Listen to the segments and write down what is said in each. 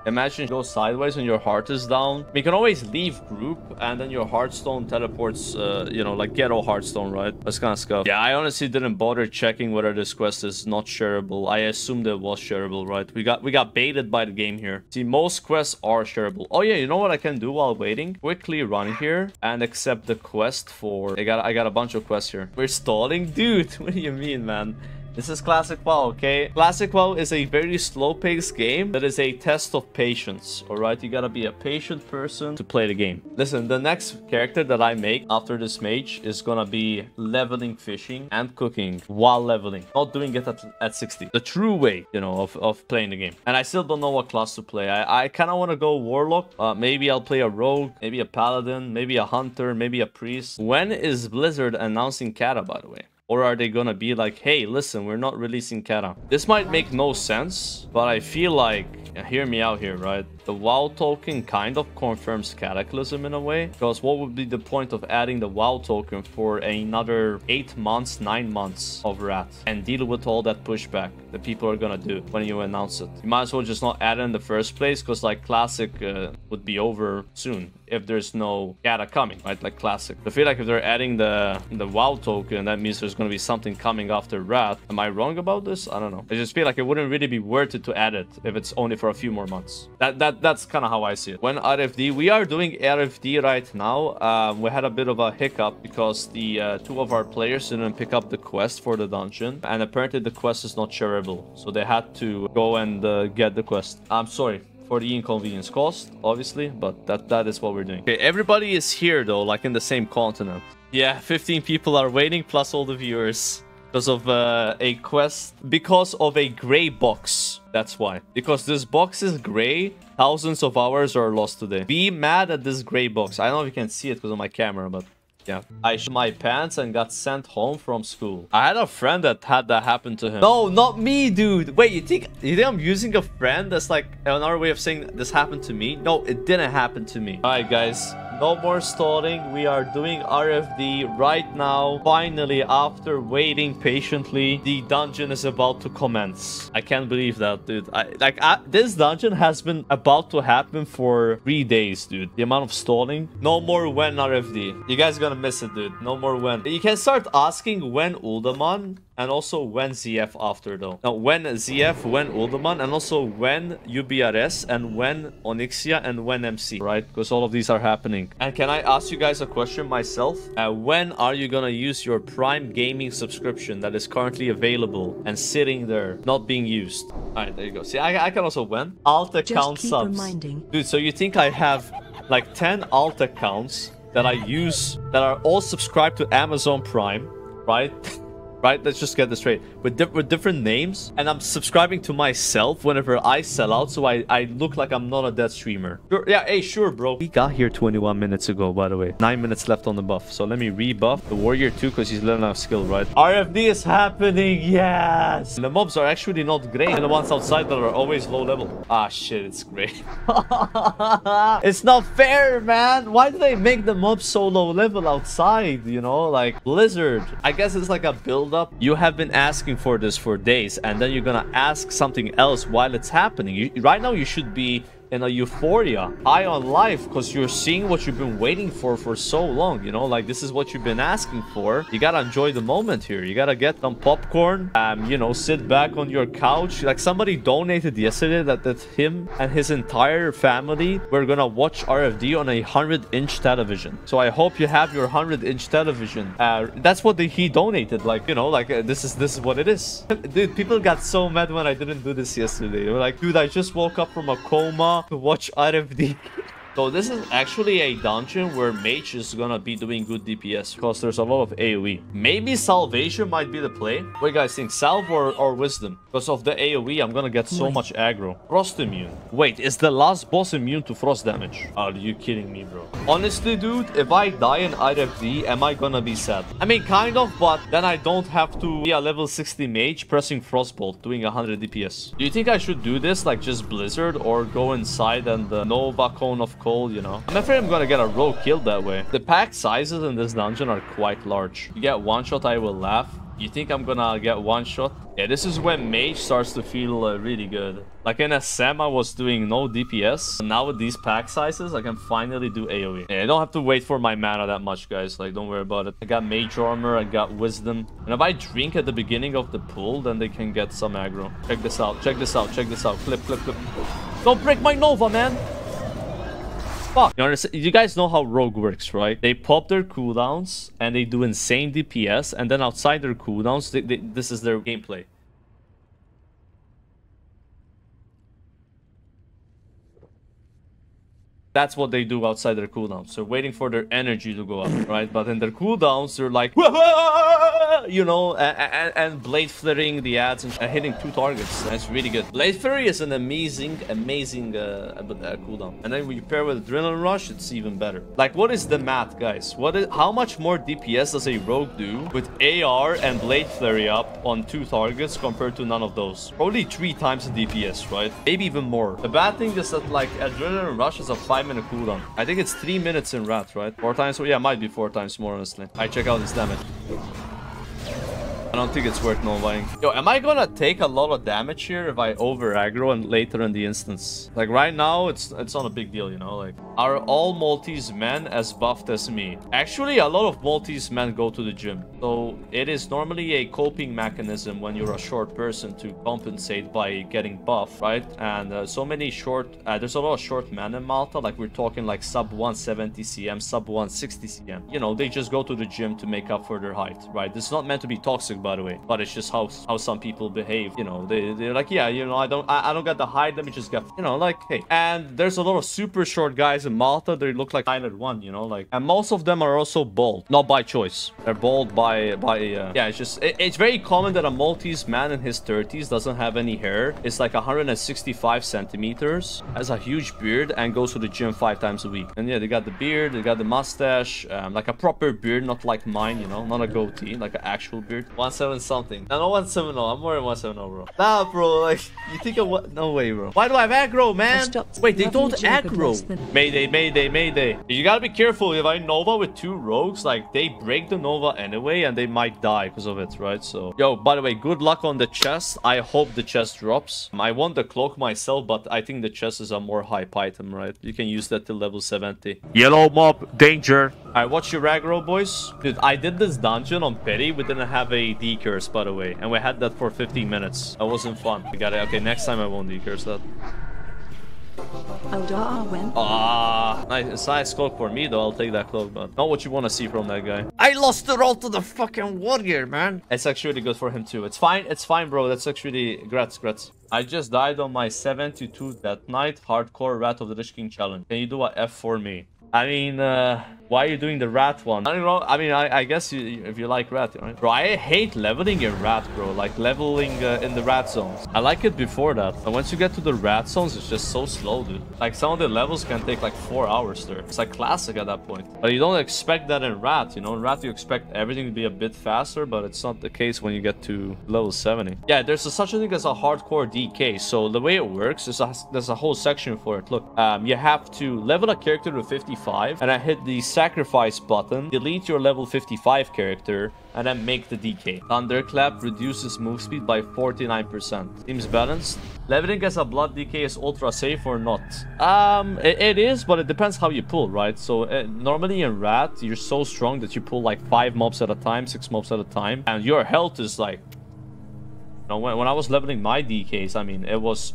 Imagine you go sideways and your heart is down. You can always leave group and then your heartstone teleports, you know, like ghetto heartstone, right? That's kind of scuff. Yeah, I honestly didn't bother checking whether this quest is not shareable. I assumed it was shareable, right? We got baited by the game here. See, most quests are shareable. Oh yeah, you know what I can do while waiting? Quickly run here and accept the quest for... I got a bunch of quests here. We're stalling? Dude, what do you mean, man? This is Classic WoW, okay? Classic WoW is a very slow-paced game that is a test of patience, alright? You gotta be a patient person to play the game. Listen, the next character that I make after this mage is gonna be leveling fishing and cooking while leveling. Not doing it at 60. The true way, you know, of playing the game. And I still don't know what class to play. I kind of want to go Warlock. Maybe I'll play a Rogue, maybe a Paladin, maybe a Hunter, maybe a Priest. When is Blizzard announcing Kata, by the way? Or are they gonna be like, hey, listen, we're not releasing Kata? This might make no sense, but I feel like, hear me out here, right? The WoW token kind of confirms Cataclysm in a way. Because what would be the point of adding the WoW token for another 8 months, 9 months of Wrath? And deal with all that pushback that people are gonna do when you announce it. You might as well just not add it in the first place, because like Classic would be over soon if there's no Kata coming, right? Like Classic. I feel like if they're adding the WoW token, that means there's gonna be something coming after Wrath. Am I wrong about this? I don't know. I just feel like it wouldn't really be worth it to add it if it's only for a few more months. That's kind of how I see it. When RFD, we are doing RFD right now. We had a bit of a hiccup because the 2 of our players didn't pick up the quest for the dungeon, and apparently the quest is not shareable, so they had to go and get the quest. I'm sorry for the inconvenience caused, obviously, but that is what we're doing. Okay, everybody is here though, like in the same continent. Yeah, 15 people are waiting plus all the viewers. Because of a quest, because of a gray box. That's why. Because this box is gray, thousands of hours are lost today. Be mad at this gray box. I don't know if you can see it because of my camera, but yeah. I shit my pants and got sent home from school. I had a friend that had that happen to him. No, not me, dude. Wait, you think I'm using a friend? That's like another way of saying this happened to me? No, it didn't happen to me. All right, guys. No more stalling. We are doing RFD right now. Finally, after waiting patiently, the dungeon is about to commence. I can't believe that, dude. This dungeon has been about to happen for 3 days, dude. The amount of stalling. No more when RFD. You guys are gonna miss it, dude. No more when. You can start asking when Uldaman. And also when ZF after though. Now when ZF, when Uldaman, and also when UBRS, and when Onyxia, and when MC, right? Because all of these are happening. And can I ask you guys a question myself? When are you gonna use your Prime Gaming subscription that is currently available and sitting there, not being used? Alright, there you go. See, I can also when? Alt account subs. Dude, so you think I have like 10 alt accounts that I use that are all subscribed to Amazon Prime, right? Right, let's just get this straight. With different names, and I'm subscribing to myself whenever I sell out, so I look like I'm not a dead streamer. Sure, yeah, hey, sure, bro. We got here 21 minutes ago, by the way. 9 minutes left on the buff, so let me rebuff the warrior too, because he's learning our skill, right? RFD is happening, yes! And the mobs are actually not great, and the ones outside that are always low level. Ah, shit, it's great. It's not fair, man. Why do they make the mobs so low level outside, you know? Like, Blizzard. I guess it's like a build up. You have been asking for this for days, and then you're gonna ask something else while it's happening. Right now you should be in a euphoria, high on life, because you're seeing what you've been waiting for so long, you know, like this is what you've been asking for. You gotta enjoy the moment here. You gotta get some popcorn, you know, sit back on your couch. Like somebody donated yesterday that him and his entire family were gonna watch RFD on a 100-inch television. So I hope you have your 100-inch television. That's what he donated, like, you know, like this is what it is. Dude, people got so mad when I didn't do this yesterday. They were like, dude, I just woke up from a coma to watch RFD. So this is actually a dungeon where Mage is gonna be doing good DPS because there's a lot of AoE. Maybe Salvation might be the play. What do you guys think? Salve or Wisdom? Because of the AoE, I'm gonna get so much aggro. Frost immune. Wait, is the last boss immune to frost damage? Are you kidding me, bro? Honestly, dude, if I die in RFD, am I gonna be sad? I mean, kind of, but then I don't have to be a level 60 mage pressing Frostbolt, doing 100 DPS. Do you think I should do this like just Blizzard or go inside and Nova Cone of Cold, you know? I'm afraid I'm gonna get a rogue killed that way. The pack sizes in this dungeon are quite large. You get one shot, I will laugh. You think I'm gonna get one shot? Yeah, this is when Mage starts to feel really good. Like in SM, I was doing no DPS. Now with these pack sizes, I can finally do AoE. Yeah, I don't have to wait for my mana that much, guys. Like, don't worry about it. I got Mage Armor, I got Wisdom. And if I drink at the beginning of the pool, then they can get some aggro. Check this out, check this out, check this out. Clip, clip, clip. Don't break my Nova, man! Fuck. You guys know how Rogue works, right? They pop their cooldowns and they do insane DPS, and then outside their cooldowns, this is their gameplay. That's what they do outside their cooldowns. They're waiting for their energy to go up, right? But in their cooldowns, they're like, you know, and blade flaring the ads and hitting 2 targets. That's really good. Blade Flurry is an amazing cooldown. And then when you pair with Adrenaline Rush, it's even better. Like, what is the math, guys? How much more DPS does a Rogue do with AR and Blade Flurry up on 2 targets compared to none of those? Probably 3 times the DPS, right? Maybe even more. The bad thing is that, like, Adrenaline Rush is a 5-minute cooldown. I think it's 3 minutes in Rat, right? 4 times? Well, yeah, might be 4 times more, honestly. I check out this damage. I don't think it's worth novaing. Yo, am I gonna take a lot of damage here if I over aggro and later in the instance? Like right now, it's not a big deal, you know? Like, are all Maltese men as buffed as me? Actually, a lot of Maltese men go to the gym. So it is normally a coping mechanism when you're a short person to compensate by getting buff, right? And so many short, there's a lot of short men in Malta. Like we're talking like sub 170 cm, sub 160 cm. You know, they just go to the gym to make up for their height, right? This is not meant to be toxic, by the way, but it's just how some people behave. You know, they're like, yeah, you know, I don't got the height, let me just get, you know, like, hey. And there's a lot of super short guys in Malta. They look like 9'1", you know, like, and most of them are also bald, not by choice. They're bald by yeah, it's just it's very common that a Maltese man in his 30s doesn't have any hair. It's like 165 centimeters, has a huge beard, and goes to the gym 5 times a week. And yeah, they got the beard, they got the mustache, like a proper beard, not like mine, you know, not a goatee, like an actual beard. 170 something. No, not 170. I'm more than 170, bro. Nah, bro. Like, you think of what? No way, bro. Why do I have aggro, man? Wait, they don't aggro. Mayday, mayday, mayday. You gotta be careful. If I Nova with 2 rogues, like, they break the Nova anyway, and they might die because of it, right? So, yo, by the way, good luck on the chest. I hope the chest drops. I want the cloak myself, but I think the chest is a more hype item, right? You can use that till level 70. Yellow mob, danger. Alright, watch your aggro, boys. Dude, I did this dungeon on Petty. We didn't have a D-curse, by the way. And we had that for 15 minutes. That wasn't fun. We got it. Okay, next time I won't D-curse that. Nice. It's nice cloak for me, though. I'll take that cloak, but not what you want to see from that guy. I lost the roll to the fucking warrior, man. It's actually really good for him, too. It's fine, bro. That's actually... Grats. I just died on my 72 Death Knight Hardcore Wrath of the Lich King challenge. Can you do a F for me? I mean, why are you doing the rat one? I don't know. I mean, I guess if you like rat, right? Bro, I hate leveling in rat, bro. Like leveling in the rat zones. I like it before that. But once you get to the rat zones, it's just so slow, dude. Like some of the levels can take like 4 hours there. It's like classic at that point. But you don't expect that in rat, you know? In rat, you expect everything to be a bit faster, but it's not the case when you get to level 70. Yeah, there's such a thing as a hardcore DK. So the way it works is there's a whole section for it. Look, you have to level a character to 55, and I hit the sacrifice button, delete your level 55 character, and then make the DK. Thunderclap reduces move speed by 49%. Seems balanced. Leveling as a blood DK is ultra safe or not? It is, but it depends how you pull, right? So normally in Rat, you're so strong that you pull like 5 mobs at a time, 6 mobs at a time, and your health is like... When I was leveling my DKs, I mean,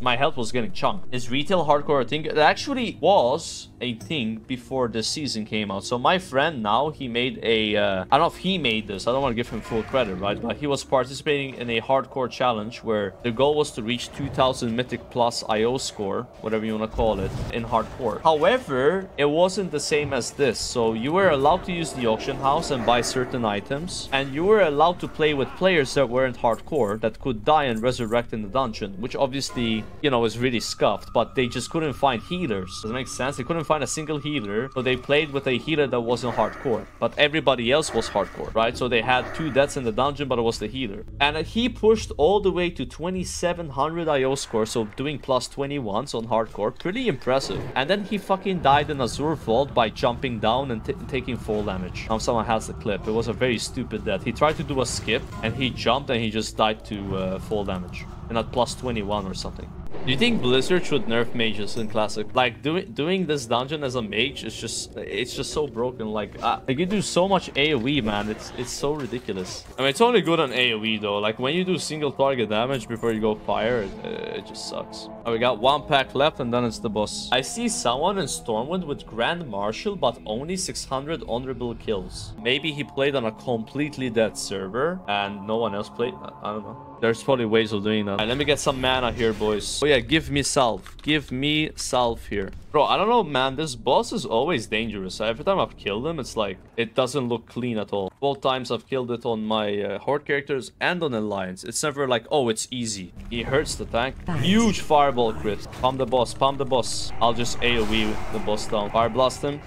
my health was getting chunked. Is retail hardcore a thing? It actually was a thing before the season came out. So my friend now, he made a... I don't know if he made this. I don't want to give him full credit, right? But he was participating in a hardcore challenge where the goal was to reach 2000 Mythic Plus IO score, whatever you want to call it, in hardcore. However, it wasn't the same as this. So you were allowed to use the auction house and buy certain items. And you were allowed to play with players that weren't hardcore, that could would die and resurrect in the dungeon, which obviously, you know, is really scuffed, but they just couldn't find healers. Does that make sense? They couldn't find a single healer, so they played with a healer that wasn't hardcore, but everybody else was hardcore, right? So they had 2 deaths in the dungeon, but it was the healer. And he pushed all the way to 2700 IO score, so doing plus 21s on hardcore. Pretty impressive. And then he fucking died in Azure Vault by jumping down and taking fall damage. Now someone has the clip. It was a very stupid death. He tried to do a skip, and he jumped, and he just died to fall damage. And at plus 21 or something. Do you think Blizzard should nerf mages in Classic? Like, doing this dungeon as a mage is just... It's just so broken. Like you do so much AoE, man. It's so ridiculous. I mean, it's only good on AoE, though. Like, when you do single target damage before you go fire, it just sucks. Oh, we got 1 pack left, and then it's the boss. I see someone in Stormwind with Grand Marshal, but only 600 honorable kills. Maybe he played on a completely dead server, and no one else played. I don't know. There's probably ways of doing that. Alright, let me get some mana here, boys. Oh yeah, give me salve. Give me salve here. Bro, I don't know, man. This boss is always dangerous. Every time I've killed him, it's like, it doesn't look clean at all. Both times I've killed it on my Horde characters and on Alliance. It's never like, oh, it's easy. He hurts the tank. Huge fireball crit. Palm the boss, palm the boss. I'll just AoE the boss down. Fire blast him.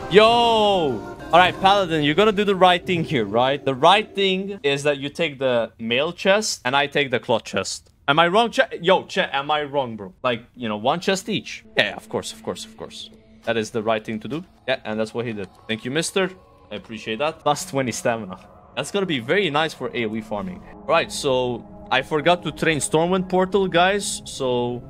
Yo! Alright, Paladin, you're gonna do the right thing here, right? The right thing is that you take the mail chest and I take the cloth chest. Am I wrong, chat? Yo, chat, am I wrong, bro? Like, you know, 1 chest each. Yeah, of course, of course, of course. That is the right thing to do. Yeah, and that's what he did. Thank you, mister. I appreciate that. Plus 20 stamina. That's gonna be very nice for AoE farming. Right, so I forgot to train Stormwind Portal, guys. So,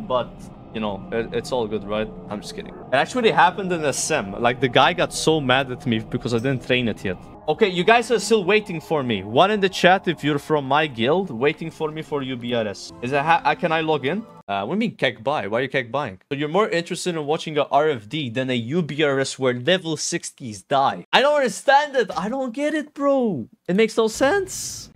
but... you know, it's all good, right? I'm just kidding. It actually happened in a sim. Like, the guy got so mad at me because I didn't train it yet. Okay, you guys are still waiting for me. One in the chat if you're from my guild, waiting for me for UBRS. Is that can I log in? What do you mean kek buy? Why are you kek buying? So you're more interested in watching a RFD than a UBRS where level 60s die. I don't understand it. I don't get it, bro. It makes no sense.